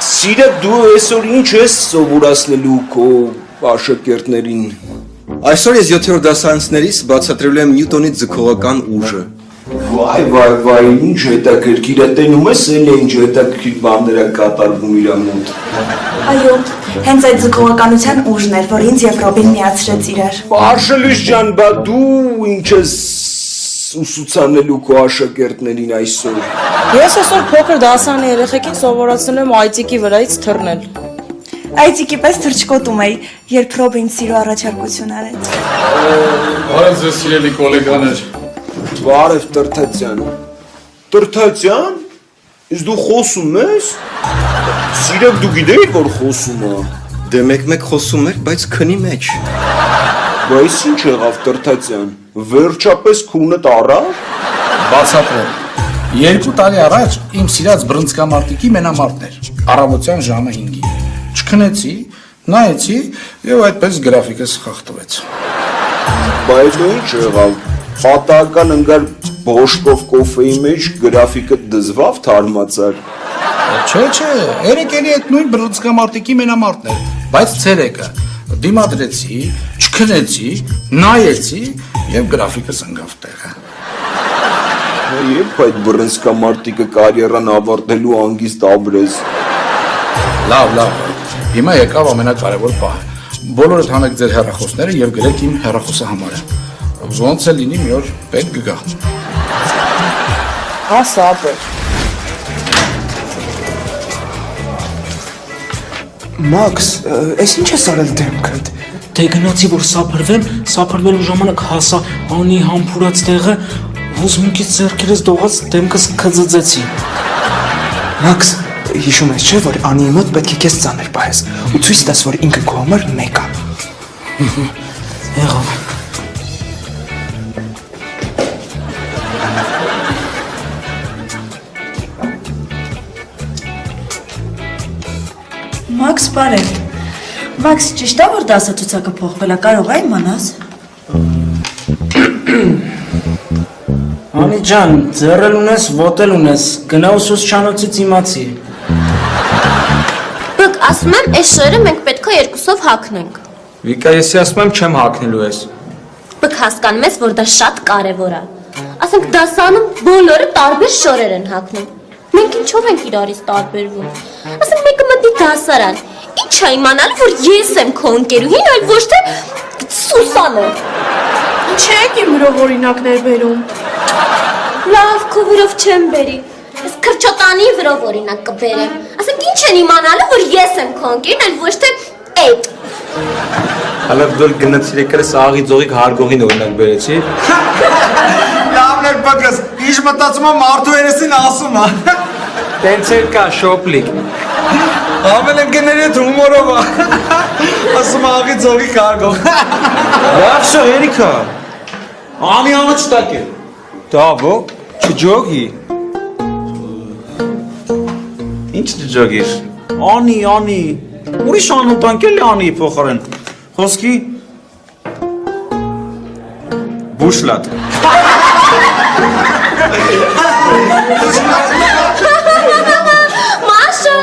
Սիրը դու այսօր ինչ ես սովորացնելու քո աշակերտներին։ Այսօր ես 7-րդ դասարանցիներից բացատրելու եմ Նյուտոնի ձգողական ուժը։ Վայ, ինչ հետաքրքիր է, տենում ես էլ ինչ հետաքրքիր բաներ են կատարվում իր մոտ։ Այո, հենց այդ ձգողականության ուժն էր, որ ինձ եւ Ռոբին միացրեց իրար։ Արշելուս ջան, բա դու ինչ ես ուսուցանելու քո աշակերտներին այսօր։ Ես այսօր փոքր դասարանի երեխեքին սովորացնում եմ այծիկի վրայից թռնել։ Այծիկի պես թռչկոտում էի, երբ Ռոբին սիրո առաջարկություն արեց։ Բարև ձեզ սիրելի գոլեգաներ։ Բարև Տրթացյան։ Տրթացյան։ Իսկ դու խոսում ես։ Սիրեք դու գիտեի որ խոսում է։ Դե մեկ-մեկ խոսում եք, բայց քնի մեջ։ Բայց ինչ եղավ Տրթացյան։ Վերջապես քունդ առավ։ Բացատրեմ։ 2 տարի առաջ իմ սիրած բռնցքամարտիկի մենամարտն էր։ Առավոտյան ժամը 5-ին։ Չքնեցի, նայեցի եւ այդպես գրաֆիկս խախտվեց։ Բայց ինչ եղավ։ Պատահական ընկար բոշկով կոֆեի մեջ գրաֆիկը դզվավ թարմացար։ Չէ, երեք էլի այդ նույն բռնցքամարտիկի մենամարտն էր, բայց ցերեկը դիմադրեցի, չքնեցի, նայեցի եւ գրաֆիկս ընկավ տեղը։ Երբ այդ բռնցքամարտիկը կարիերան ավարտելու անգիստ ապրես։ Լավ։ Հիմա եկավ ամենակարևոր պահը։ Բոլորդ հանեք ձեր հեռախոսները եւ գրեք իմ հեռախոսահամարը։ Ոնց է լինի մի օր պետք կգա։ Հասա ապեր։ Մաքս, ես ինչ ես արել դեմքդ։ Դե գնացի որ սափրվեմ, սափրվելու ժամանակ հասա անի համբուրած տեղը, հուզմունքից ձեռքերս դողաց դեմքս քծծեցի։ Մաքս, հիշում ես չէ, որ Անիի մոտ պետք է քեզ ծանր պահես ու ցույց տաս, որ ինքը քո համար մեկ է։ Եղավ։ Մաքս, բարև։ Մաքս, ճիշտ է որ դասացուցակը փոխվել է, կարող է իմանաս։ Անի ջան, ձեռել ունես, ոտել ունես, գնա ուսուցչանոցից իմացի։ Բկ, ասում եմ, այս շորը մենք պետք է երկուսով հագնենք։ Վիկա, եսի ասում եմ չեմ հագնելու ես։ Բկ, հասկանում ես, որ դա շատ կարևոր է։ Ասենք դասանում բոլորը տարբեր շորեր են հագնում։ Մենք ինչով ենք իրարից տարբերվում։ Ասենք մեկը մտնի դասարան։ Ինչ է իմանալու, որ ես եմ քո ընկերուհին, այլ ոչ թե Սուսանը։ Ինչ եք իմ վրով օրինակներ բերում։ Լավ, քո վրով չեմ բերի։ Ես քրչոտանի վրով օրինակ կբերեմ։ Ասենք ինչ են իմանալու, որ ես եմ քո ընկերն, այլ ոչ թե այդ։ Հալավ դու գնացիր եկրես աղի ձողիկ հարգողին օրինակ բերեցի։ Լավն էր բակս, ինչ մտածում եմ մարդու երեսին ասում է։ Տենց էր կա շոպլիկ։ Ամեն ընկերների հետ հումորով է։ Ասում աղի ձողիկ հարգող։ Լավ շո երիքա։ Անի անը չտակ է։ Դավո, չջոգի։ Ինչ չջոգիր։ Անի, ուրիշ անունտ անկել է Անիի փոխարեն։ Խոսքի։ Բուշլատ։ Մաշա։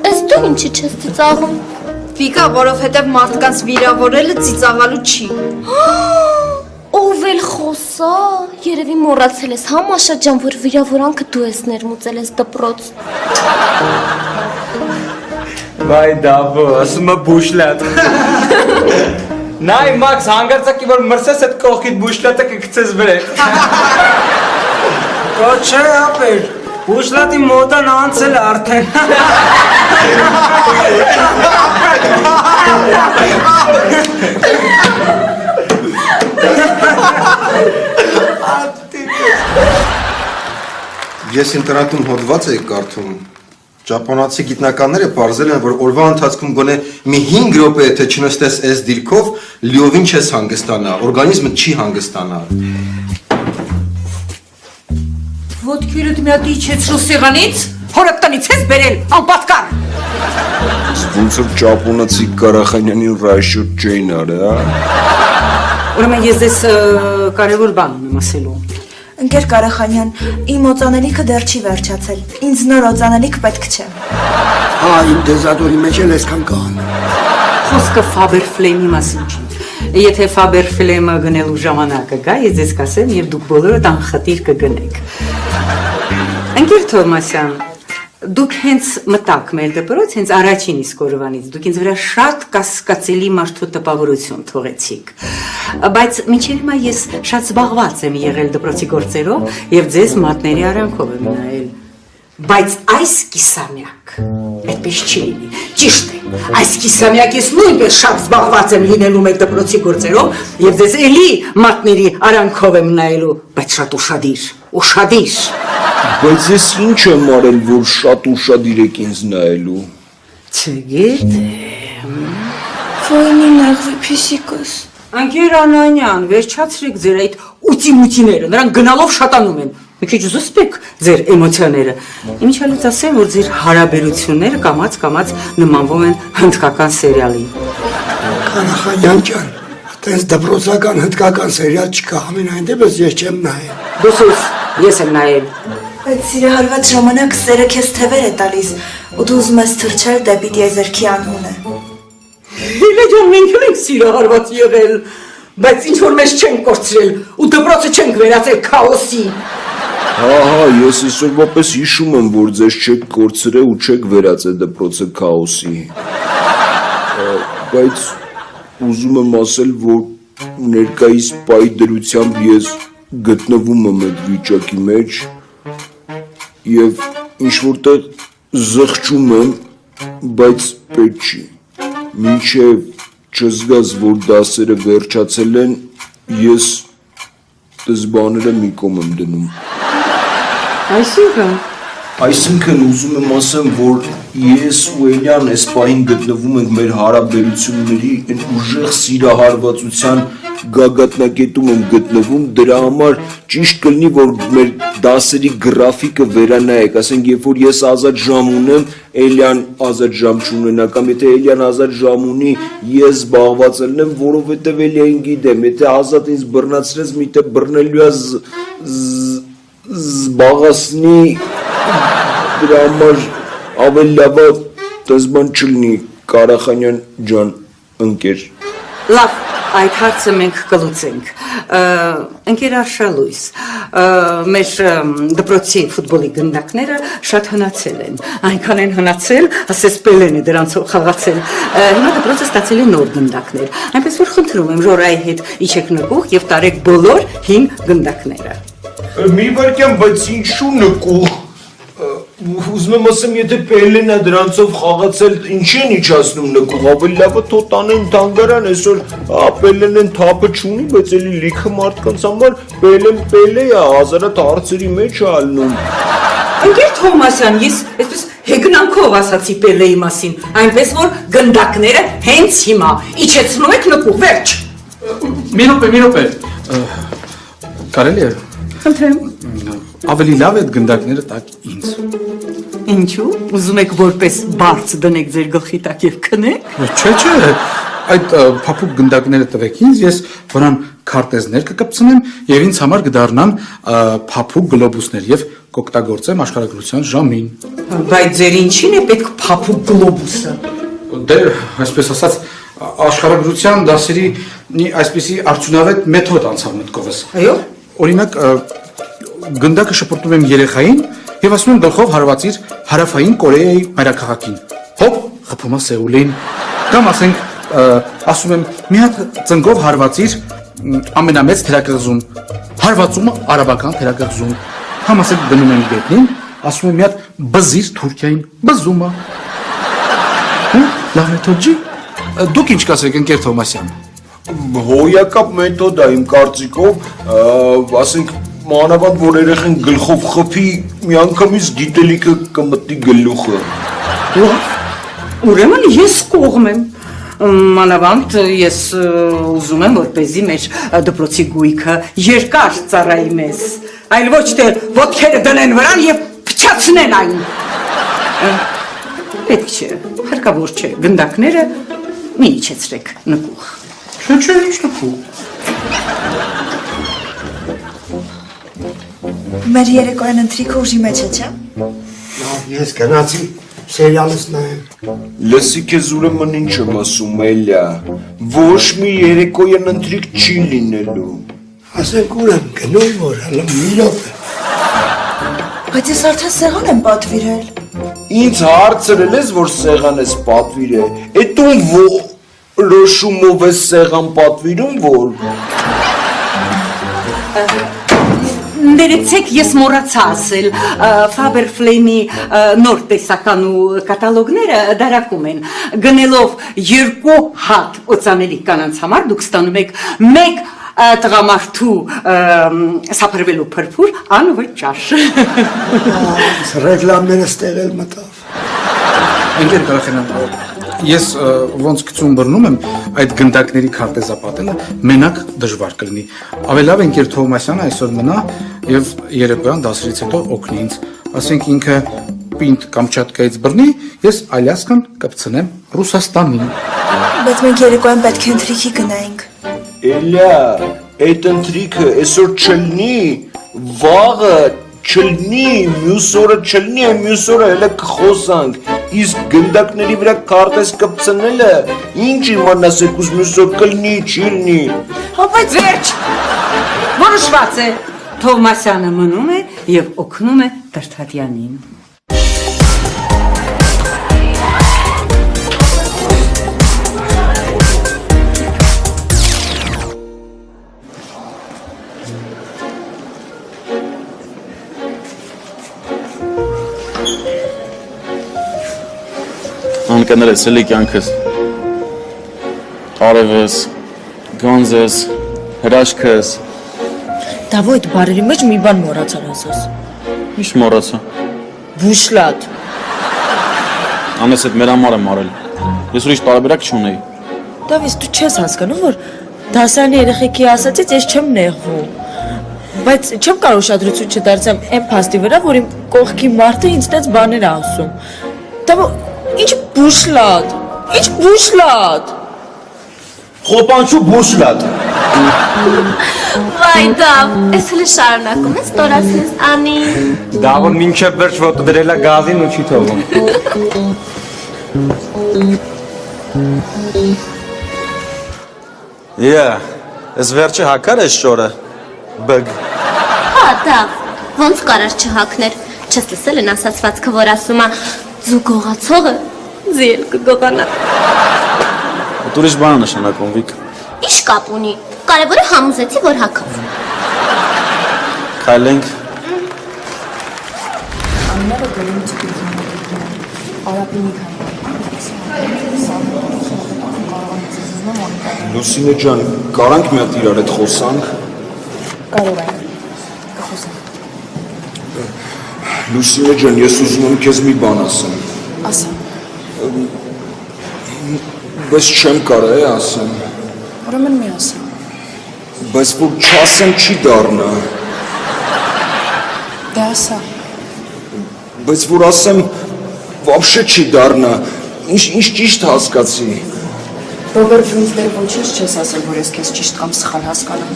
Ես դու ինչի չես ծիծաղում։ Վիկա, որովհետև մարդկանց վիրավորելը ծիծաղալու չի։ Ով էլ խոսա, երևի մոռացել ես, հա Մաշա ջան, որ վիրավորանքը դու ես ներմուծել ես դպրոց։ Վայ դավո, ասում է բուշլատ։ Նայ Մաքս, հանգարցակի որ մրսես այդ կողքիդ բուշլատը կգցես վրե։ Կո չէ ապեր, բուշլատի մոտան անցել արդեն։ Ես ինտերնետում հոդված էի կարդում։ Ճապոնացի գիտնականները պարզել են, որ օրվա ընթացքում գոնե մի 5 րոպե եթե չնստես այս դիրքով, լիովին չես հանգստանա, օրգանիզմը չի հանգստանա։ Ոտքերդ մի հատ իջեցրու սեղանից, հորդ տնից ես բերել, անպատկար։ Ոնց որ ճապոնացի Ղարախանյանին ռայշոտ չէին արել, հա։ Ուրեմն ես դες կարևոր բան ունեմ ասելու։ Ընկեր Կարախանյան, իմ օծանելիքը դեռ չի վերջացել։ Ինձ նոր օծանելիք պետք չէ։ Հա, իմ դեզադորի մեջ էլ այսքան կան։ Խոսքը Faber Flame-ի մասին չի։ Եթե Faber Flame-ը գնելու ժամանակը գա, ես ձեզ կասեմ եւ դուք բոլորդ անխտիր կգնեք։ Ընկեր Թովմասյան, դուք հենց մտակ մեր դպրոց, հենց առաջին իսկ օրվանից, դուք ինձ վրա շատ կասկածելի մարդու տպավորություն թողեցիք։ Բայց մինչև հիմա ես շատ զբաղված եմ եղել դպրոցի գործերով եւ ձեզ մատների արանքով եմ նայել։ Բայց այս կիսամյակ այդպես չի լինի։ Ճիշտ է, այս կիսամյակ ես նույնպես շատ զբաղված եմ լինելու մեր դպրոցի գործերով եւ ձեզ էլի մատների արանքով եմ նայելու, բայց շատ ուշադիր, ուշադիր։ Բայց ես ինչ եմ արել, որ շատ ուշադիր եք ինձ նայելու։ Չգիտեմ։ Ոյնի նեղվի փիսիկս։ Անկեր Անանյան, վերջացրեք ձեր այդ ուտի-մուտիները, նրանք գնալով շատանում են։ Մի քիչ զսպեք ձեր էմոցիաները։ Իմիջիալից ասեմ, որ ձեր հարաբերությունները կամաց-կամաց նմանվում են հնդկական սերիալի։ Կանախանյան ջան, այդպես դպրոցական հնդկական սերիալ չկա, ամենայն դեպս ես չեմ նայել։ Դուսուս, ես եմ նայել։ Բայց սիրահարված ժամանակ սերը քեզ թևեր է տալիս, ու դու ուզում ես թռչել դեպի տիեզերքի անունը։ Հիլե ջան, մենք էլ ենք սիրահարված եղել, բայց ինչ որ մեզ չենք կորցրել, ու դպրոցը չենք վերածել քաոսի։ Հա, ես այսօրվա պես հիշում եմ, որ ձեզ չեք կորցրել ու չեք վերածել դպրոցը քաոսի։ Բայց ուզում եմ ասել, որ ներկայիս պայդրությամբ ես գտնվում եմ այդ վիճակի մեջ եւ ինչ որտեղ զղջում եմ, բայց պետք չի։ Մինչև չզգաս, որ դասերը վերջացել են, ես դες բաները մի կողմ եմ դնում։ Այսինքն ուզում եմ ասեմ, որ ես ու Էլյան այս պահին գտնվում ենք մեր հարաբերությունների այն ուժեղ սիրահարվածության գագաթնակետում եմ գտնվում, դրա համար ճիշտ կլինի, որ մեր դասերի գրաֆիկը վերանայեք, ասենք, երբ որ ես ազատ ժամ ունեմ, Էլյան ազատ ժամ չունենա, կամ եթե Էլյան ազատ ժամ ունի, ես զբաղված լինեմ, որովհետև Էլիային գիտեմ, եթե ազատ ինձ բռնացրեց, միտեղ բռնելու է զբաղացնի, դրա համար ավելի լավ է տես բան չլինի, Կարախանյան ջան, ընկեր։ Լավ, այդ հարցը մենք կլուծենք։ Ընկեր Արշալույս, մեր դպրոցի ֆուտբոլի գնդակները շատ հնացել են, այնքան են հնացել, ասես Պելեն է դրանցով խաղացել։ Հիմա դպրոցը ստացել է նոր գնդակներ, այնպես որ խնդրում եմ Ժորայի հետ իջեք նկուղ եւ տարեք բոլոր հին գնդակները։ Մի վարկյան, բայց ինչու նկուղ։ Ուզում եմ ասեմ, եթե Պելենը դրանցով խաղացել, ինչ են իջացնում նկուղ, ավելի լավը թող տանեն թանգարան, այսօր Պելենեն թափը չունի, բայց էլի լիքը մարդկանց համար Պելեն Պելե է, հազարատ հարցերի մեջ է ալնում։ Ընկեր Թովմասյան, ես այսպես հեգնանքով ասացի Պելեի մասին, այնպես որ գնդակները հենց հիմա իջեցնում եք նկուղ, վերջ։ Մի րոպե։ Կարելի է։ Խնդրեմ։ Ավելի լավ է այդ գնդակները տակ ինձ։ Ինչու՞, ուզում եք որպես բարձ դնեք ձեր գլխի տակ եւ քնեք։ Չէ, այդ փափուկ գնդակները տվեք ինձ, ես որան քարտեզներ կկպցնեմ եւ ինձ համար կդառնան փափուկ գլոբուսներ եւ կօգտագործեմ աշխարհագրության ժամին։ Բայց ձեր ինչին է պետք փափուկ գլոբուսը։ Դե, այսպես ասած, աշխարհագրության դասերի մի այսպիսի արդյունավետ մեթոդ անցավ մտքովս։ Այո։ Օրինակ, գնդակը շպրտում եմ երեխային եւ ասում եմ գլխով հարվածիր հարավային Կորեայի մայրաքաղաքին։ Հոպ, խփում է Սեուլին։ Կամ ասենք, ասում եմ մի հատ ծնգով հարվածիր ամենամեծ թերակղզուն։ Հարվածումը արաբական թերակղզուն։ Կամ ասենք դնում եմ գետնին, ասում եմ մի հատ բզիր Թուրքիային, բզումը։ Լավ մեթոդ չի։ Դուք ինչ կասեք, ընկեր Թովմասյան։ Հոյակապ մեթոդ է իմ կարծիքով, ասենք մանավանդ որ երեխան գլխով խփի, միանգամից գիտելիքը կմտնի գլուխը։ Լավ, ուրեմն ես կողմ եմ։ Մանավանդ ես ուզում եմ, որպեսզի մեր դպրոցի գույքը երկար ծառայի մեզ, այլ ոչ թե ոտքերը դնեն վրան եւ փչացնեն այն։ Պետք չէ, հարկավոր չէ, գնդակները մի իջեցրեք նկուղ։ Չէ, ինչ նկուղ։ Մեր երեկոյան ընթրիքը ուժի մեջ է, չէ՞։ Ես գնացի սերիալս նայեմ։ Լսի քեզ ուրեմն ինչ եմ ասում, Էլիա։ Ոչ մի երեկոյան ընթրիք չի լինելու։ Ասենք ուր եմ գնում, որ հələ մի րոպե։ Բայց ես արդեն սեղան եմ պատվիրել։ Ինձ հարցրել ես, որ սեղան ես պատվիրել։ Էդ ում որոշումով ես սեղան պատվիրում, որ Ներեցեք, ես մոռացա ասել, Faber Flame-ի նոր տեսական ու կատալոգները դարակում են։ Գնելով 2 հատ օծանելի կանանց համար դուք ստանում եք 1 տղամարդու սափրվելու փրփուր անվճար։ Ռեկլամները ստեղել մտավ։ Ընկեր Կարախենյան, ես ոնց գցում բռնում եմ այդ գնդակների քարտեզապատելը մենակ դժվար կլինի։ Ավելավ ընկեր Թովմասյանը այսօր մնա եւ երեկոյան դասերից հետո օգնի ինձ։ Ասենք ինքը Պինդ Կամչատկայից բռնի, ես Ալյասկան կպցնեմ Ռուսաստանին։ Բայց մենք երեկոյան պետք է ընթրիքի գնայինք։ Էլիա, այդ ընթրիքը այսօր չլինի, վաղը չլինի, մյուս օրը չլինի, մյուս օրը հələ կխոսանք։ Իսկ գնդակների վրա քարտեզ կպցնելը ինչ իմանաս եկուս մյուս օր կլինի, չի լինի։ Բայց վերջ, որոշված է, Թովմասյանը մնում է եւ օգնում է Տրթադյանին։ Անկանել ես էլի կյանքս, արևս, գանձս, հրաշքս։ Դավո այդ բարերի մեջ մի բան մոռացար ասես։ Ինչ մոռացա։ Բուշլատ։ Անես այդ մեր համար եմ արել, ես ուրիշ տարբերակ չունեի։ Դավիս, դու չես հասկանում, որ դասարանի երեխեքի ասածից ես չեմ նեղվում։ Բայց չեմ կարող ուշադրություն չդարձեմ այն փաստի վրա, որ իմ կողքի մարդը ինձ տենց բաներ է ասում։ Դավո, ինչ բուշլատ, ինչ բուշլատ։ Խոպանչու բուշլատ։ Վայ դավ, ես հլը շարունակում ես տորացնես անի։ Դա որ մինչև վերջ ոտը դրելա գազին ու չի թողում։ Ես վերջը հակար ես շորը, բգ։ Հա դավ, ոնց կարար չհակներ, չես լսել են ասացվածքը, որ ասում է ձու գողացողը ձիել կգողանա։ Այդ ուրիշ բան նշանակում Վիկ։ Ինչ կապ ունի, կարևորը համոզեցի, որ հակավ։ Քայլենք։ Անները գրում չպիտի արապինի Լուսինե ջան, կարանք մի հատ իրար հետ խոսանք։ Կարող ենք, կխոսենք։ Լուսինե ջան, ես ուզում եմ քեզ մի բան ասեմ։ Ասա։ Բայց չեմ կարող ասեմ։ Ուրեմն մի ասա։ Բայց որ չասեմ չի դառնա։ Դե ասա։ Բայց որ ասեմ вообще չի դառնա։ Ինչ ճիշտ հասկացի։ Ռոբերտ, ինձ դեռ ոչինչ չես ասել, որ ես քեզ ճիշտ կամ սխալ հասկանամ։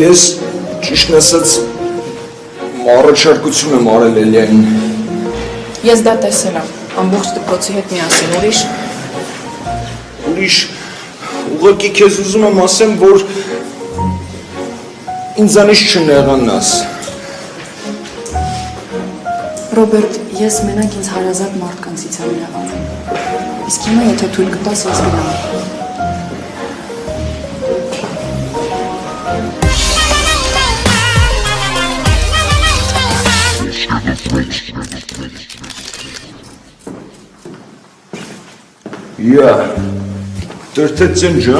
Ես ճիշտն ասած առաջարկություն եմ արել Էլիային։ Ես դա տեսել եմ, ամբողջ դպրոցի հետ միասին, Ուրիշ, ուղղակի քեզ ուզում եմ ասեմ, որ ինձանից չնեղանաս։ Ռոբերտ, ես մենակ ինձ հարազատ մարդկանցից եմ նեղանում։ Իսկ հիմա եթե թույլ կտաս, ես գնամ։ Yeah, Տրթադյան ջան,